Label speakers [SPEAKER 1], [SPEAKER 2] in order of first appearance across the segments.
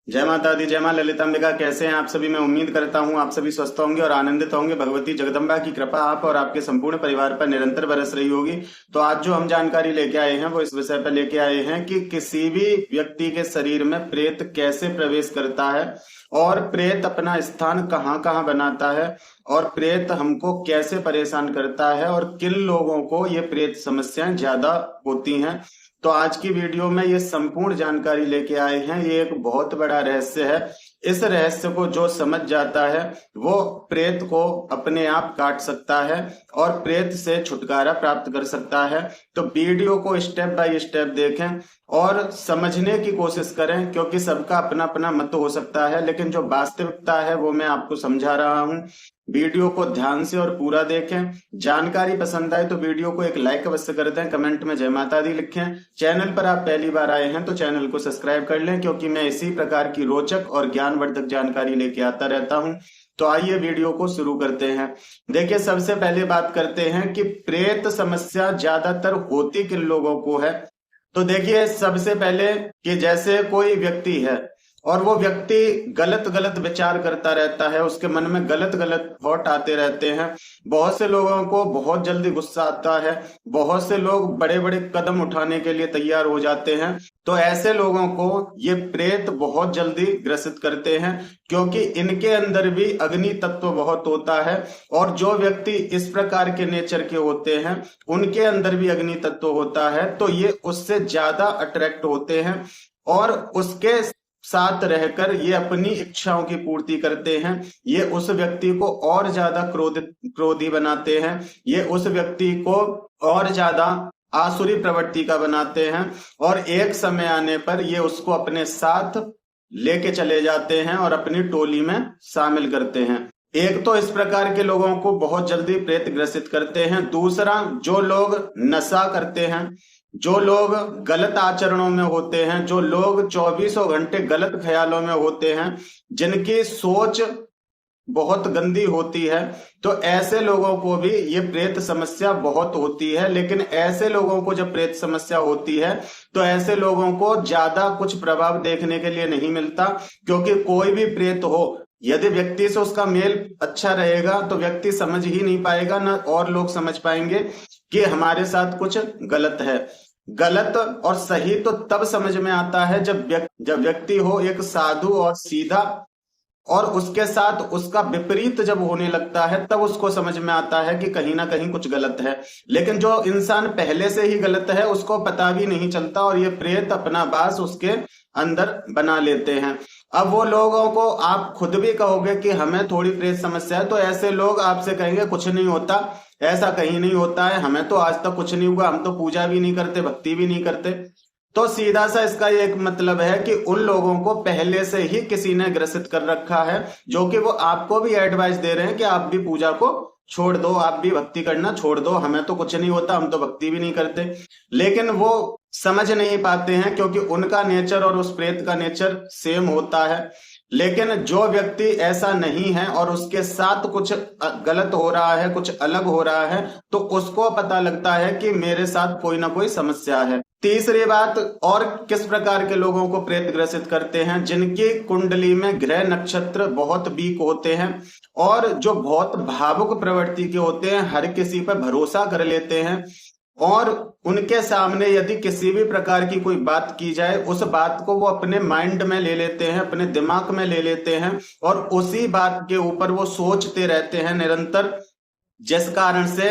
[SPEAKER 1] जय माता दी, जय मां ललितांबिका। कैसे हैं आप सभी? मैं उम्मीद करता हूं आप सभी स्वस्थ होंगे और आनंदित होंगे। भगवती जगदम्बा की कृपा आप और आपके संपूर्ण परिवार पर निरंतर बरस रही होगी। तो आज जो हम जानकारी लेके आए हैं वो इस विषय पर लेके आए हैं कि किसी भी व्यक्ति के शरीर में प्रेत कैसे प्रवेश करता है और प्रेत अपना स्थान कहाँ कहाँ बनाता है और प्रेत हमको कैसे परेशान करता है और किन लोगों को ये प्रेत समस्याएं ज्यादा होती हैं। तो आज की वीडियो में ये संपूर्ण जानकारी लेके आए हैं। ये एक बहुत बड़ा रहस्य है। इस रहस्य को जो समझ जाता है वो प्रेत को अपने आप काट सकता है और प्रेत से छुटकारा प्राप्त कर सकता है। तो वीडियो को स्टेप बाय स्टेप देखें और समझने की कोशिश करें, क्योंकि सबका अपना अपना मत हो सकता है, लेकिन जो वास्तविकता है वो मैं आपको समझा रहा हूं। वीडियो को ध्यान से और पूरा देखें। जानकारी पसंद आए तो वीडियो को एक लाइक अवश्य कर दें, कमेंट में जय माता दी लिखें। चैनल पर आप पहली बार आए हैं तो चैनल को सब्सक्राइब कर लें, क्योंकि मैं इसी प्रकार की रोचक और ज्ञानवर्धक जानकारी लेके आता रहता हूं। तो आइए वीडियो को शुरू करते हैं। देखिए, सबसे पहले बात करते हैं कि प्रेत समस्या ज्यादातर होती किन लोगों को है। तो देखिए, सबसे पहले कि जैसे कोई व्यक्ति है और वो व्यक्ति गलत गलत विचार करता रहता है, उसके मन में गलत गलत थॉट आते रहते हैं। बहुत से लोगों को बहुत जल्दी गुस्सा आता है, बहुत से लोग बड़े बड़े कदम उठाने के लिए तैयार हो जाते हैं। तो ऐसे लोगों को ये प्रेत बहुत जल्दी ग्रसित करते हैं, क्योंकि इनके अंदर भी अग्नि तत्व बहुत होता है और जो व्यक्ति इस प्रकार के नेचर के होते हैं उनके अंदर भी अग्नि तत्व होता है। तो ये उससे ज्यादा अट्रैक्ट होते हैं और उसके साथ रहकर ये अपनी इच्छाओं की पूर्ति करते हैं। ये उस व्यक्ति को और ज्यादा क्रोधी बनाते हैं। ये उस व्यक्ति को और ज्यादा आसुरी प्रवृत्ति का बनाते हैं और एक समय आने पर ये उसको अपने साथ लेके चले जाते हैं और अपनी टोली में शामिल करते हैं। एक तो इस प्रकार के लोगों को बहुत जल्दी प्रेत ग्रसित करते हैं। दूसरा, जो लोग नशा करते हैं, जो लोग गलत आचरणों में होते हैं, जो लोग चौबीसों घंटे गलत ख्यालों में होते हैं, जिनकी सोच बहुत गंदी होती है, तो ऐसे लोगों को भी ये प्रेत समस्या बहुत होती है। लेकिन ऐसे लोगों को जब प्रेत समस्या होती है तो ऐसे लोगों को ज्यादा कुछ प्रभाव देखने के लिए नहीं मिलता, क्योंकि कोई भी प्रेत हो, यदि व्यक्ति से उसका मेल अच्छा रहेगा तो व्यक्ति समझ ही नहीं पाएगा, ना और लोग समझ पाएंगे कि हमारे साथ कुछ गलत है। गलत और सही तो तब समझ में आता है जब व्यक्ति हो एक साधु और सीधा, और उसके साथ उसका विपरीत जब होने लगता है तब उसको समझ में आता है कि कहीं ना कहीं कुछ गलत है। लेकिन जो इंसान पहले से ही गलत है उसको पता भी नहीं चलता और ये प्रेत अपना वास उसके अंदर बना लेते हैं। अब वो लोगों को आप खुद भी कहोगे कि हमें थोड़ी प्रेत समस्या है, तो ऐसे लोग आपसे कहेंगे कुछ नहीं होता, ऐसा कहीं नहीं होता है, हमें तो आज तक कुछ नहीं हुआ, हम तो पूजा भी नहीं करते, भक्ति भी नहीं करते। तो सीधा सा इसका ये एक मतलब है कि उन लोगों को पहले से ही किसी ने ग्रसित कर रखा है, जो कि वो आपको भी एडवाइस दे रहे हैं कि आप भी पूजा को छोड़ दो, आप भी भक्ति करना छोड़ दो, हमें तो कुछ नहीं होता, हम तो भक्ति भी नहीं करते। लेकिन वो समझ नहीं पाते हैं, क्योंकि उनका नेचर और उस प्रेत का नेचर सेम होता है। लेकिन जो व्यक्ति ऐसा नहीं है और उसके साथ कुछ गलत हो रहा है, कुछ अलग हो रहा है, तो उसको पता लगता है कि मेरे साथ कोई ना कोई समस्या है। तीसरी बात, और किस प्रकार के लोगों को प्रेत ग्रसित करते हैं, जिनकी कुंडली में ग्रह नक्षत्र बहुत वीक होते हैं और जो बहुत भावुक प्रवृत्ति के होते हैं, हर किसी पर भरोसा कर लेते हैं और उनके सामने यदि किसी भी प्रकार की कोई बात की जाए उस बात को वो अपने माइंड में ले लेते हैं, अपने दिमाग में ले लेते हैं और उसी बात के ऊपर वो सोचते रहते हैं निरंतर, जिस कारण से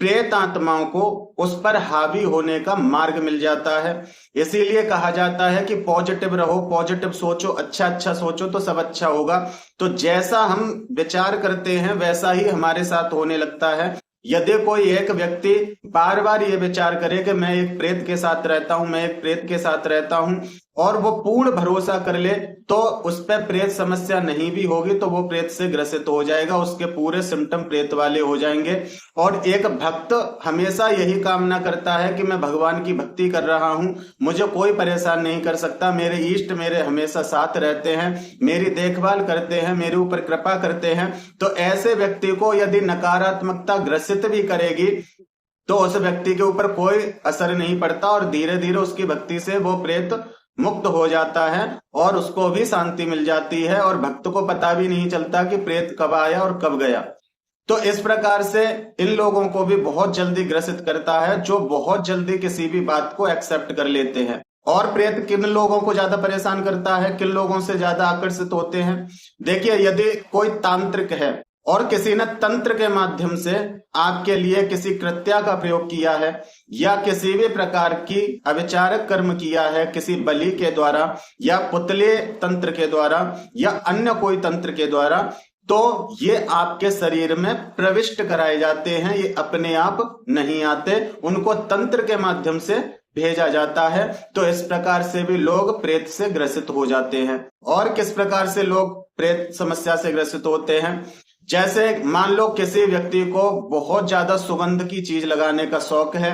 [SPEAKER 1] प्रेत आत्माओं को उस पर हावी होने का मार्ग मिल जाता है। इसीलिए कहा जाता है कि पॉजिटिव रहो, पॉजिटिव सोचो, अच्छा अच्छा सोचो तो सब अच्छा होगा। तो जैसा हम विचार करते हैं वैसा ही हमारे साथ होने लगता है। यदि कोई एक व्यक्ति बार बार ये विचार करे कि मैं एक प्रेत के साथ रहता हूं, मैं एक प्रेत के साथ रहता हूं, और वो पूर्ण भरोसा कर ले, तो उस पर प्रेत समस्या नहीं भी होगी तो वो प्रेत से ग्रसित हो जाएगा, उसके पूरे सिम्टम प्रेत वाले हो जाएंगे। और एक भक्त हमेशा यही कामना करता है कि मैं भगवान की भक्ति कर रहा हूं, मुझे कोई परेशान नहीं कर सकता, मेरे इष्ट मेरे हमेशा साथ रहते हैं, मेरी देखभाल करते हैं, मेरे ऊपर कृपा करते हैं। तो ऐसे व्यक्ति को यदि नकारात्मकता ग्रसित भी करेगी तो उस व्यक्ति के ऊपर कोई असर नहीं पड़ता और धीरे धीरे उसकी भक्ति से वो प्रेत मुक्त हो जाता है और उसको भी शांति मिल जाती है और भक्त को पता भी नहीं चलता कि प्रेत कब आया और कब गया। तो इस प्रकार से इन लोगों को भी बहुत जल्दी ग्रसित करता है, जो बहुत जल्दी किसी भी बात को एक्सेप्ट कर लेते हैं। और प्रेत किन लोगों को ज्यादा परेशान करता है, किन लोगों से ज्यादा आकर्षित होते हैं? देखिए, यदि कोई तांत्रिक है और किसी ने तंत्र के माध्यम से आपके लिए किसी कृत्या का प्रयोग किया है या किसी भी प्रकार की अविचारक कर्म किया है, किसी बलि के द्वारा या पुतले तंत्र के द्वारा या अन्य कोई तंत्र के द्वारा, तो ये आपके शरीर में प्रविष्ट कराए जाते हैं। ये अपने आप नहीं आते, उनको तंत्र के माध्यम से भेजा जाता है। तो इस प्रकार से भी लोग प्रेत से ग्रसित हो जाते हैं। और किस प्रकार से लोग प्रेत समस्या से ग्रसित होते हैं? जैसे मान लो किसी व्यक्ति को बहुत ज्यादा सुगंध की चीज लगाने का शौक है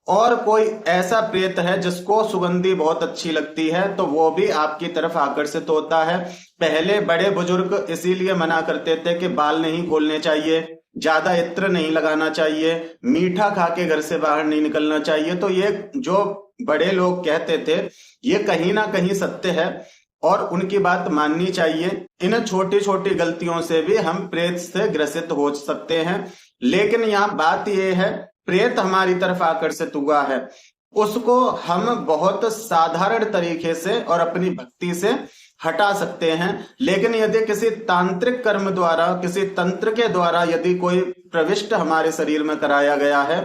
[SPEAKER 1] और कोई ऐसा प्रेत है जिसको सुगंधी बहुत अच्छी लगती है, तो वो भी आपकी तरफ आकर्षित होता है। पहले बड़े बुजुर्ग इसीलिए मना करते थे कि बाल नहीं खोलने चाहिए, ज्यादा इत्र नहीं लगाना चाहिए, मीठा खा के घर से बाहर नहीं निकलना चाहिए। तो ये जो बड़े लोग कहते थे, ये कहीं ना कहीं सत्य है और उनकी बात माननी चाहिए। इन छोटी छोटी गलतियों से भी हम प्रेत से ग्रसित हो सकते हैं। लेकिन यहाँ बात यह है, प्रेत हमारी तरफ आकर्षित हुआ है, उसको हम बहुत साधारण तरीके से और अपनी भक्ति से हटा सकते हैं। लेकिन यदि किसी तांत्रिक कर्म द्वारा, किसी तंत्र के द्वारा यदि कोई प्रविष्ट हमारे शरीर में कराया गया है,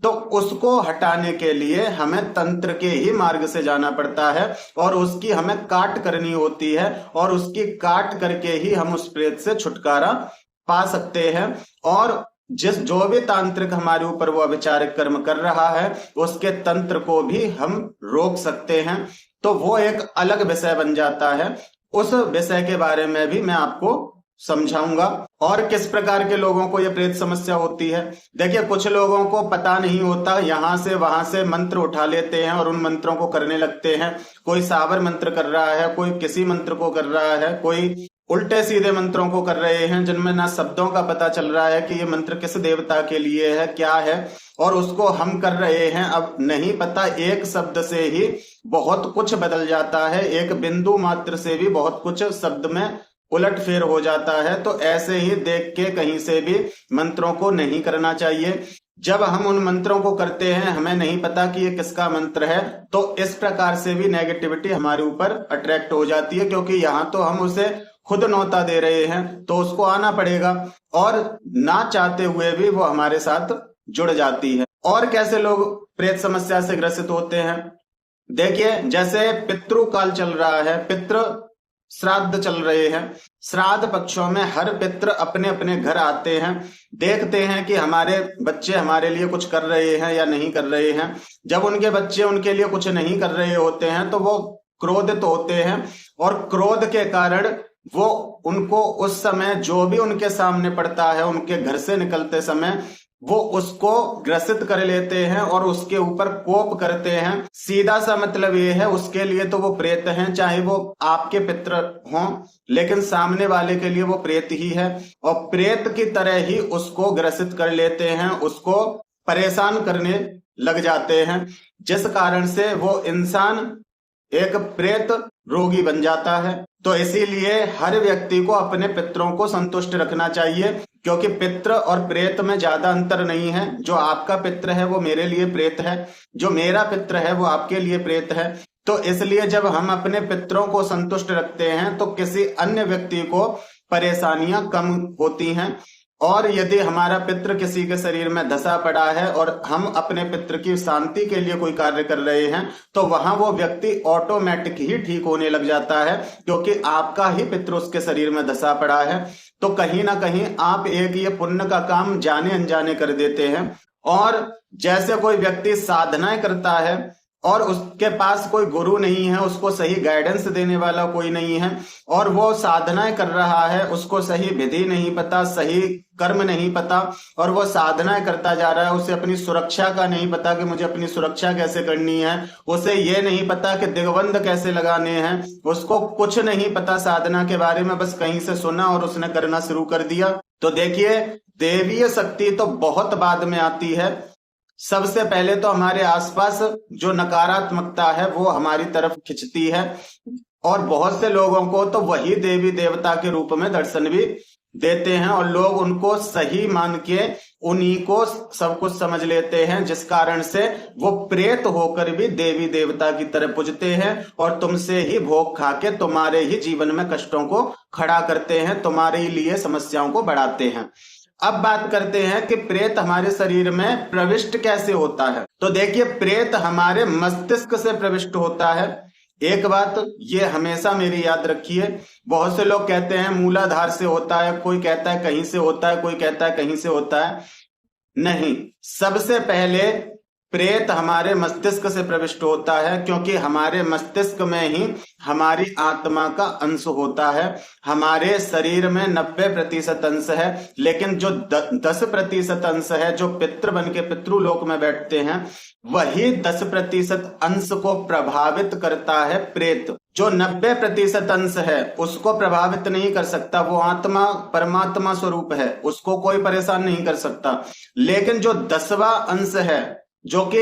[SPEAKER 1] तो उसको हटाने के लिए हमें तंत्र के ही मार्ग से जाना पड़ता है और उसकी हमें काट करनी होती है और उसकी काट करके ही हम उस प्रेत से छुटकारा पा सकते हैं। और जो भी तांत्रिक हमारे ऊपर वो अविचारिक कर्म कर रहा है, उसके तंत्र को भी हम रोक सकते हैं। तो वो एक अलग विषय बन जाता है। उस विषय के बारे में भी मैं आपको समझाऊंगा। और किस प्रकार के लोगों को यह प्रेत समस्या होती है? देखिए, कुछ लोगों को पता नहीं होता, यहां से वहां से मंत्र उठा लेते हैं और उन मंत्रों को करने लगते हैं। कोई सावर मंत्र कर रहा है, कोई किसी मंत्र को कर रहा है, कोई उल्टे सीधे मंत्रों को कर रहे हैं जिनमें ना शब्दों का पता चल रहा है कि ये मंत्र किस देवता के लिए है, क्या है, और उसको हम कर रहे हैं। अब नहीं पता, एक शब्द से ही बहुत कुछ बदल जाता है, एक बिंदु मात्र से भी बहुत कुछ शब्द में उलट फेर हो जाता है। तो ऐसे ही देख के कहीं से भी मंत्रों को नहीं करना चाहिए। जब हम उन मंत्रों को करते हैं, हमें नहीं पता कि ये किसका मंत्र है, तो इस प्रकार से भी नेगेटिविटी हमारे ऊपर अट्रैक्ट हो जाती है, क्योंकि यहाँ तो हम उसे खुद न्योता दे रहे हैं, तो उसको आना पड़ेगा और ना चाहते हुए भी वो हमारे साथ जुड़ जाती है। और कैसे लोग प्रेत समस्या से ग्रसित होते हैं? देखिए, जैसे पितृ काल चल रहा है, पितृ श्राद्ध चल रहे हैं, श्राद्ध पक्षों में हर पितृ अपने अपने घर आते हैं, देखते हैं कि हमारे बच्चे हमारे लिए कुछ कर रहे हैं या नहीं कर रहे हैं। जब उनके बच्चे उनके लिए कुछ नहीं कर रहे होते हैं तो वो क्रोधित होते हैं और क्रोध के कारण वो उनको उस समय जो भी उनके सामने पड़ता है, उनके घर से निकलते समय वो उसको ग्रसित कर लेते हैं और उसके ऊपर कोप करते हैं। सीधा सा मतलब ये है, उसके लिए तो वो प्रेत हैं, चाहे वो आपके पितृ हों, लेकिन सामने वाले के लिए वो प्रेत ही है और प्रेत की तरह ही उसको ग्रसित कर लेते हैं, उसको परेशान करने लग जाते हैं, जिस कारण से वो इंसान एक प्रेत रोगी बन जाता है। तो इसीलिए हर व्यक्ति को अपने पितरों को संतुष्ट रखना चाहिए, क्योंकि पितृ और प्रेत में ज्यादा अंतर नहीं है। जो आपका पितृ है वो मेरे लिए प्रेत है, जो मेरा पितृ है वो आपके लिए प्रेत है। तो इसलिए जब हम अपने पितरों को संतुष्ट रखते हैं तो किसी अन्य व्यक्ति को परेशानियां कम होती हैं। और यदि हमारा पितृ किसी के शरीर में धंसा पड़ा है और हम अपने पितृ की शांति के लिए कोई कार्य कर रहे हैं, तो वहां वो व्यक्ति ऑटोमेटिक ही ठीक होने लग जाता है, क्योंकि आपका ही पितृ उसके शरीर में धंसा पड़ा है। तो कहीं ना कहीं आप एक ये पुण्य का काम जाने अनजाने कर देते हैं। और जैसे कोई व्यक्ति साधनाएं करता है और उसके पास कोई गुरु नहीं है, उसको सही गाइडेंस देने वाला कोई नहीं है, और वो साधनाएं कर रहा है, उसको सही विधि नहीं पता, सही कर्म नहीं पता, और वो साधनाएं करता जा रहा है, उसे अपनी सुरक्षा का नहीं पता कि मुझे अपनी सुरक्षा कैसे करनी है, उसे ये नहीं पता कि दिग्बंध कैसे लगाने हैं, उसको कुछ नहीं पता साधना के बारे में, बस कहीं से सुना और उसने करना शुरू कर दिया। तो देखिए, देवीय शक्ति तो बहुत बाद में आती है। सबसे पहले तो हमारे आसपास जो नकारात्मकता है वो हमारी तरफ खिंचती है, और बहुत से लोगों को तो वही देवी देवता के रूप में दर्शन भी देते हैं, और लोग उनको सही मान के उन्हीं को सब कुछ समझ लेते हैं, जिस कारण से वो प्रेत होकर भी देवी देवता की तरह पूजते हैं और तुमसे ही भोग खा के तुम्हारे ही जीवन में कष्टों को खड़ा करते हैं, तुम्हारे लिए समस्याओं को बढ़ाते हैं। अब बात करते हैं कि प्रेत हमारे शरीर में प्रविष्ट कैसे होता है। तो देखिए, प्रेत हमारे मस्तिष्क से प्रविष्ट होता है। एक बात ये हमेशा मेरी याद रखिए, बहुत से लोग कहते हैं मूलाधार से होता है, कोई कहता है कहीं से होता है, कोई कहता है कहीं से होता है। नहीं, सबसे पहले प्रेत हमारे मस्तिष्क से प्रविष्ट होता है, क्योंकि हमारे मस्तिष्क में ही हमारी आत्मा का अंश होता है। हमारे शरीर में 90% अंश है, लेकिन जो 10% अंश है, जो पितृ बन के पितृलोक में बैठते हैं, वही 10% अंश को प्रभावित करता है प्रेत। जो 90% अंश है उसको प्रभावित नहीं कर सकता, वो आत्मा परमात्मा स्वरूप है, उसको कोई परेशान नहीं कर सकता। लेकिन जो 10वां अंश है, जो कि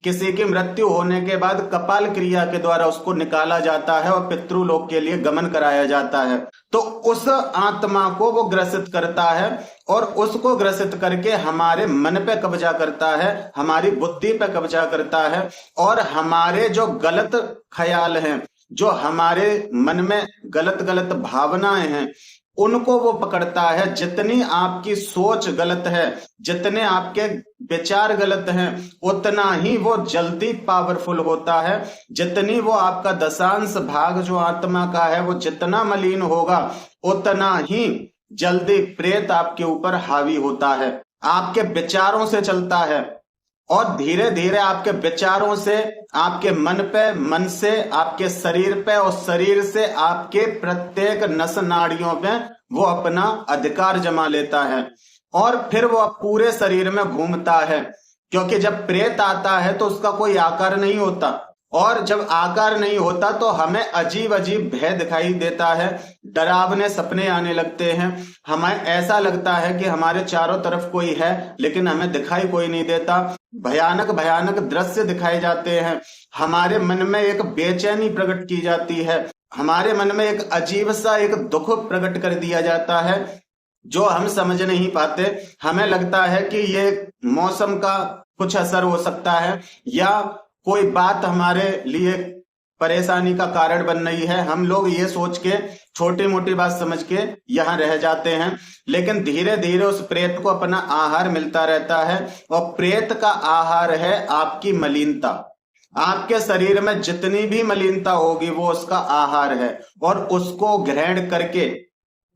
[SPEAKER 1] किसी की मृत्यु होने के बाद कपाल क्रिया के द्वारा उसको निकाला जाता है और पितृलोक के लिए गमन कराया जाता है, तो उस आत्मा को वो ग्रसित करता है, और उसको ग्रसित करके हमारे मन पे कब्जा करता है, हमारी बुद्धि पे कब्जा करता है, और हमारे जो गलत ख्याल हैं, जो हमारे मन में गलत गलत भावनाएं हैं, उनको वो पकड़ता है। जितनी आपकी सोच गलत है, जितने आपके विचार गलत हैं, उतना ही वो जल्दी पावरफुल होता है। जितनी वो आपका दशांश भाग जो आत्मा का है वो जितना मलिन होगा, उतना ही जल्दी प्रेत आपके ऊपर हावी होता है। आपके विचारों से चलता है, और धीरे धीरे आपके विचारों से आपके मन पे, मन से आपके शरीर पे, और शरीर से आपके प्रत्येक नस नाड़ियों पे वो अपना अधिकार जमा लेता है, और फिर वो पूरे शरीर में घूमता है। क्योंकि जब प्रेत आता है तो उसका कोई आकार नहीं होता, और जब आकार नहीं होता तो हमें अजीब अजीब भय दिखाई देता है, डरावने सपने आने लगते हैं, हमें ऐसा लगता है कि हमारे चारों तरफ कोई है लेकिन हमें दिखाई कोई नहीं देता। भयानक भयानक दृश्य दिखाए जाते हैं, हमारे मन में एक बेचैनी प्रकट की जाती है, हमारे मन में एक अजीब सा एक दुख प्रकट कर दिया जाता है, जो हम समझ नहीं पाते। हमें लगता है कि ये मौसम का कुछ असर हो सकता है, या कोई बात हमारे लिए परेशानी का कारण बन रही है। हम लोग ये सोच के छोटी मोटी बात समझ के यहाँ रह जाते हैं, लेकिन धीरे धीरे उस प्रेत को अपना आहार मिलता रहता है, और प्रेत का आहार है आपकी मलिनता। आपके शरीर में जितनी भी मलिनता होगी वो उसका आहार है, और उसको ग्रहण करके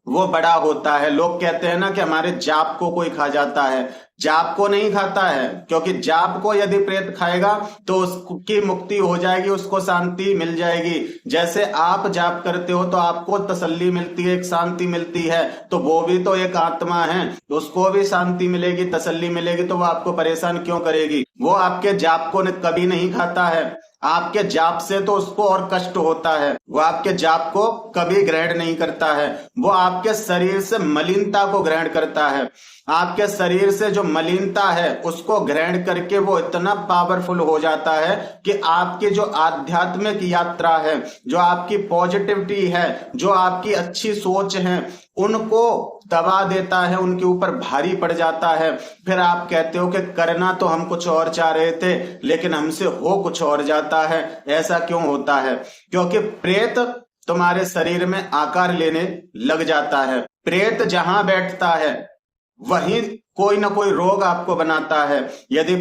[SPEAKER 1] वो बड़ा होता है। लोग कहते हैं ना कि हमारे जाप को कोई खा जाता है, जाप को नहीं खाता है, क्योंकि जाप को यदि प्रेत खाएगा तो उसकी मुक्ति हो जाएगी, उसको शांति मिल जाएगी। जैसे आप जाप करते हो तो आपको तसल्ली मिलती है, एक शांति मिलती है, तो वो भी तो एक आत्मा है, उसको भी शांति मिलेगी, तसल्ली मिलेगी, तो वो आपको परेशान क्यों करेगी। वो आपके जाप को कभी नहीं खाता है, आपके जाप से तो उसको और कष्ट होता है, वो आपके जाप को कभी ग्रहण नहीं करता है, वो आपके शरीर से मलिनता को ग्रहण करता है। आपके शरीर से जो मलिनता है उसको ग्रहण करके वो इतना पावरफुल हो जाता है कि आपकी जो आध्यात्मिक यात्रा है, जो आपकी पॉजिटिविटी है, जो आपकी अच्छी सोच है, उनको दबा देता है, उनके ऊपर भारी पड़ जाता है। फिर आप कहते हो कि करना तो हम कुछ और चाह रहे थे लेकिन हमसे हो कुछ और जाता है। ऐसा क्यों होता है? क्योंकि प्रेत तुम्हारे शरीर में आकार लेने लग जाता है। प्रेत जहां बैठता है वहीं कोई ना कोई रोग आपको बनाता है। यदि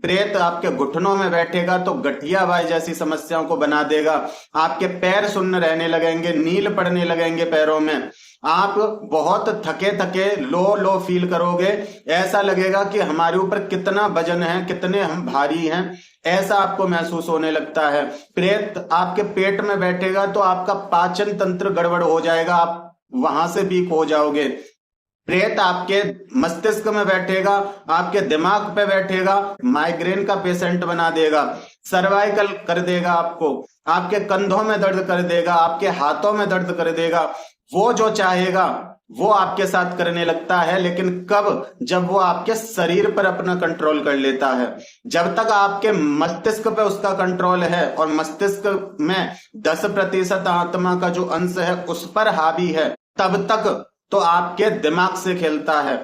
[SPEAKER 1] प्रेत आपके घुटनों में बैठेगा तो गठियाबाई जैसी समस्याओं को बना देगा, आपके पैर सुन्न रहने लगेंगे, नील पड़ने लगेंगे पैरों में, आप बहुत थके थके लो फील करोगे, ऐसा लगेगा कि हमारे ऊपर कितना वजन है, कितने हम भारी हैं, ऐसा आपको महसूस होने लगता है। प्रेत आपके पेट में बैठेगा तो आपका पाचन तंत्र गड़बड़ हो जाएगा, आप वहां से वीक हो जाओगे। प्रेत आपके मस्तिष्क में बैठेगा, आपके दिमाग पे बैठेगा, माइग्रेन का पेशेंट बना देगा, सर्वाइकल कर देगा आपको, आपके कंधों में दर्द कर देगा, आपके हाथों में दर्द कर देगा, वो जो चाहेगा वो आपके साथ करने लगता है, लेकिन कब? जब वो आपके शरीर पर अपना कंट्रोल कर लेता है। जब तक आपके मस्तिष्क पे उसका कंट्रोल है और मस्तिष्क में 10% आत्मा का जो अंश है उस पर हावी है, तब तक तो आपके दिमाग से खेलता है।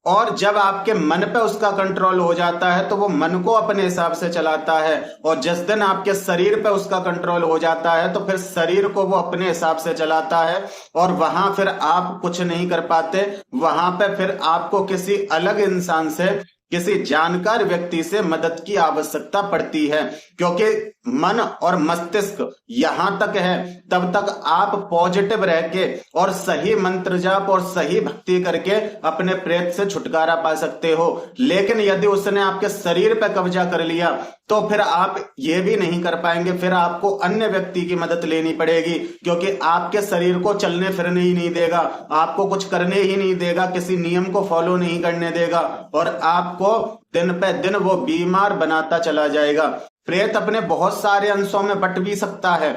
[SPEAKER 1] और जब आपके मन पे उसका कंट्रोल हो जाता है तो वो मन को अपने हिसाब से चलाता है, और जिस दिन आपके शरीर पे उसका कंट्रोल हो जाता है तो फिर शरीर को वो अपने हिसाब से चलाता है, और वहां फिर आप कुछ नहीं कर पाते। वहां पे फिर आपको किसी अलग इंसान से, किसी जानकार व्यक्ति से मदद की आवश्यकता पड़ती है, क्योंकि मन और मस्तिष्क यहां तक है तब तक आप पॉजिटिव रह के और सही मंत्र जाप और सही भक्ति करके अपने प्रेत से छुटकारा पा सकते हो। लेकिन यदि उसने आपके शरीर पर कब्जा कर लिया तो फिर आप ये भी नहीं कर पाएंगे, फिर आपको अन्य व्यक्ति की मदद लेनी पड़ेगी, क्योंकि आपके शरीर को चलने फिरने ही नहीं देगा, आपको कुछ करने ही नहीं देगा, किसी नियम को फॉलो नहीं करने देगा, और आपको दिन पे दिन वो बीमार बनाता चला जाएगा। प्रेत अपने बहुत सारे अंशों में बट भी सकता है।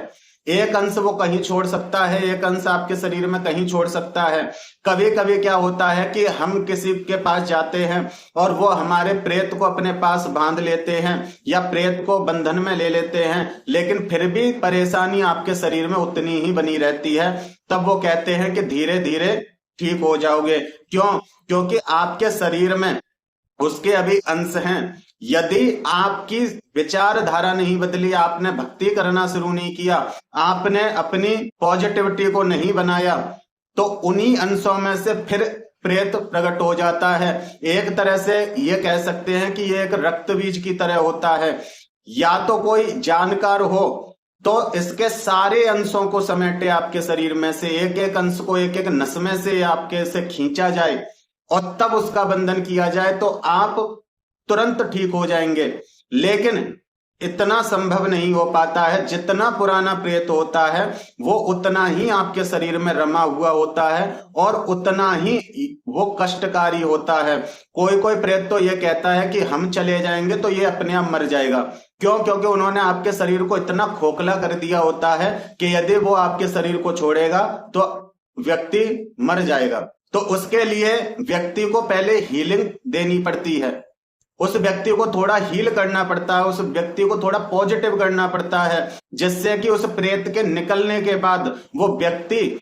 [SPEAKER 1] एक अंश वो कहीं छोड़ सकता है, एक अंश आपके शरीर में कहीं छोड़ सकता है। कभी कभी क्या होता है कि हम किसी के पास जाते हैं और वो हमारे प्रेत को अपने पास बांध लेते हैं या प्रेत को बंधन में ले लेते हैं, लेकिन फिर भी परेशानी आपके शरीर में उतनी ही बनी रहती है। तब वो कहते हैं कि धीरे धीरे ठीक हो जाओगे। क्यों? क्योंकि आपके शरीर में उसके अभी अंश हैं। यदि आपकी विचारधारा नहीं बदली, आपने भक्ति करना शुरू नहीं किया, आपने अपनी पॉजिटिविटी को नहीं बनाया, तो उन्हीं अंशों में से फिर प्रेत प्रकट हो जाता है। एक तरह से ये कह सकते हैं कि ये एक रक्त बीज की तरह होता है। या तो कोई जानकार हो तो इसके सारे अंशों को समेटे आपके शरीर में से, एक एक अंश को एक एक नस में से आपके से खींचा जाए और तब उसका बंधन किया जाए, तो आप तुरंत ठीक हो जाएंगे। लेकिन इतना संभव नहीं हो पाता है। जितना पुराना प्रेत होता है वो उतना ही आपके शरीर में रमा हुआ होता है और उतना ही वो कष्टकारी होता है। कोई कोई प्रेत तो ये कहता है कि हम चले जाएंगे तो ये अपने आप मर जाएगा। क्यों? क्योंकि उन्होंने आपके शरीर को इतना खोखला कर दिया होता है कि यदि वो आपके शरीर को छोड़ेगा तो व्यक्ति मर जाएगा। तो उसके लिए व्यक्ति को पहले हीलिंग देनी पड़ती है, उस व्यक्ति को थोड़ा हील करना पड़ता है, उस व्यक्ति को थोड़ा पॉजिटिव करना पड़ता है, जिससे कि उस प्रेत के निकलने के बाद वो व्यक्ति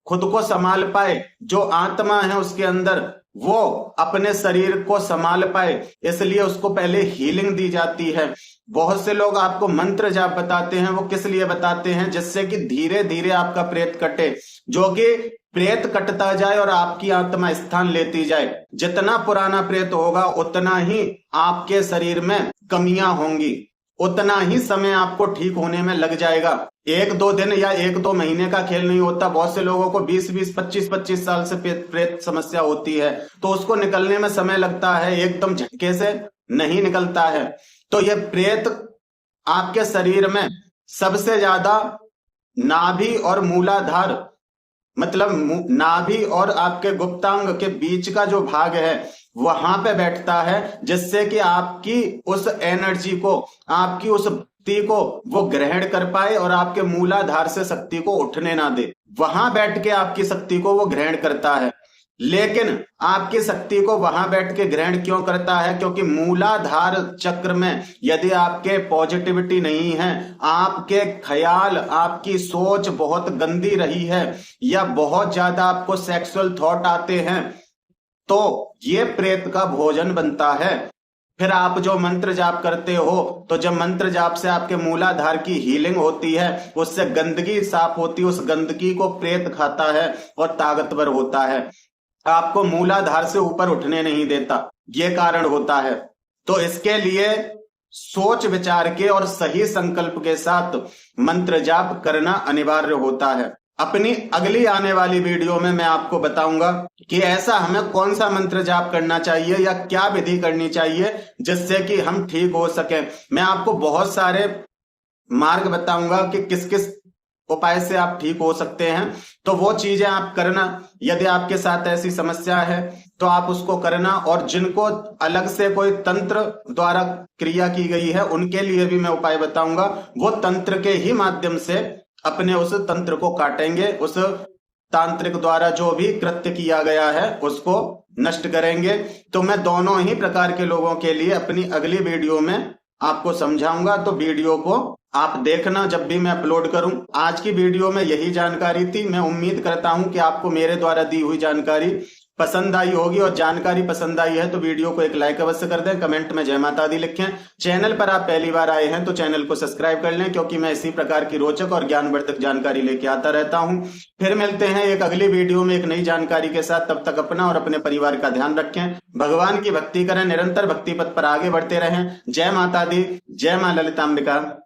[SPEAKER 1] खुद को संभाल पाए, जो आत्मा है उसके अंदर वो अपने शरीर को संभाल पाए। इसलिए उसको पहले हीलिंग दी जाती है। बहुत से लोग आपको मंत्र जाप बताते हैं, वो किस लिए बताते हैं? जिससे कि धीरे धीरे आपका प्रेत कटे, जो कि प्रेत कटता जाए और आपकी आत्मा स्थान लेती जाए। जितना पुराना प्रेत होगा उतना ही आपके शरीर में कमियां होंगी, उतना ही समय आपको ठीक होने में लग जाएगा। 1-2 दिन या 1-2 महीने का खेल नहीं होता। बहुत से लोगों को 20-20, 25-25 साल से प्रेत समस्या होती है, तो उसको निकलने में समय लगता है, एकदम झटके से नहीं निकलता है। तो ये प्रेत आपके शरीर में सबसे ज्यादा नाभि और मूलाधार, मतलब नाभि और आपके गुप्तांग के बीच का जो भाग है वहां पे बैठता है, जिससे कि आपकी उस एनर्जी को, आपकी उस शक्ति को वो ग्रहण कर पाए और आपके मूलाधार से शक्ति को उठने ना दे। वहां बैठ के आपकी शक्ति को वो ग्रहण करता है। लेकिन आपकी शक्ति को वहां बैठ के ग्रहण क्यों करता है? क्योंकि मूलाधार चक्र में यदि आपके पॉजिटिविटी नहीं है, आपके ख्याल, आपकी सोच बहुत गंदी रही है या बहुत ज्यादा आपको सेक्सुअल थॉट आते हैं, तो ये प्रेत का भोजन बनता है। फिर आप जो मंत्र जाप करते हो, तो जब मंत्र जाप से आपके मूलाधार की हीलिंग होती है, उससे गंदगी साफ होती है, उस गंदगी को प्रेत खाता है और ताकतवर होता है, आपको मूलाधार से ऊपर उठने नहीं देता। ये कारण होता है। तो इसके लिए सोच विचार के और सही संकल्प के साथ मंत्र जाप करना अनिवार्य होता है। अपनी अगली आने वाली वीडियो में मैं आपको बताऊंगा कि ऐसा हमें कौन सा मंत्र जाप करना चाहिए या क्या विधि करनी चाहिए जिससे कि हम ठीक हो सके। मैं आपको बहुत सारे मार्ग बताऊंगा कि किस किस उपाय से आप ठीक हो सकते हैं, तो वो चीजें आप करना। यदि आपके साथ ऐसी समस्या है तो आप उसको करना, और जिनको अलग से कोई तंत्र द्वारा क्रिया की गई है उनके लिए भी मैं उपाय बताऊंगा। वो तंत्र के ही माध्यम से अपने उस तंत्र को काटेंगे, उस तांत्रिक द्वारा जो भी कृत्य किया गया है उसको नष्ट करेंगे। तो मैं दोनों ही प्रकार के लोगों के लिए अपनी अगली वीडियो में आपको समझाऊंगा, तो वीडियो को आप देखना जब भी मैं अपलोड करूं। आज की वीडियो में यही जानकारी थी। मैं उम्मीद करता हूं कि आपको मेरे द्वारा दी हुई जानकारी पसंद आई होगी, और जानकारी पसंद आई है तो वीडियो को एक लाइक अवश्य कर दें, कमेंट में जय माता दी लिखें। चैनल पर आप पहली बार आए हैं तो चैनल को सब्सक्राइब कर लें, क्योंकि मैं इसी प्रकार की रोचक और ज्ञानवर्धक जानकारी लेके आता रहता हूं। फिर मिलते हैं एक अगली वीडियो में एक नई जानकारी के साथ। तब तक अपना और अपने परिवार का ध्यान रखें, भगवान की भक्ति करें, निरंतर भक्ति पथ पर आगे बढ़ते रहें। जय माता दी, जय मां ललितांबिका।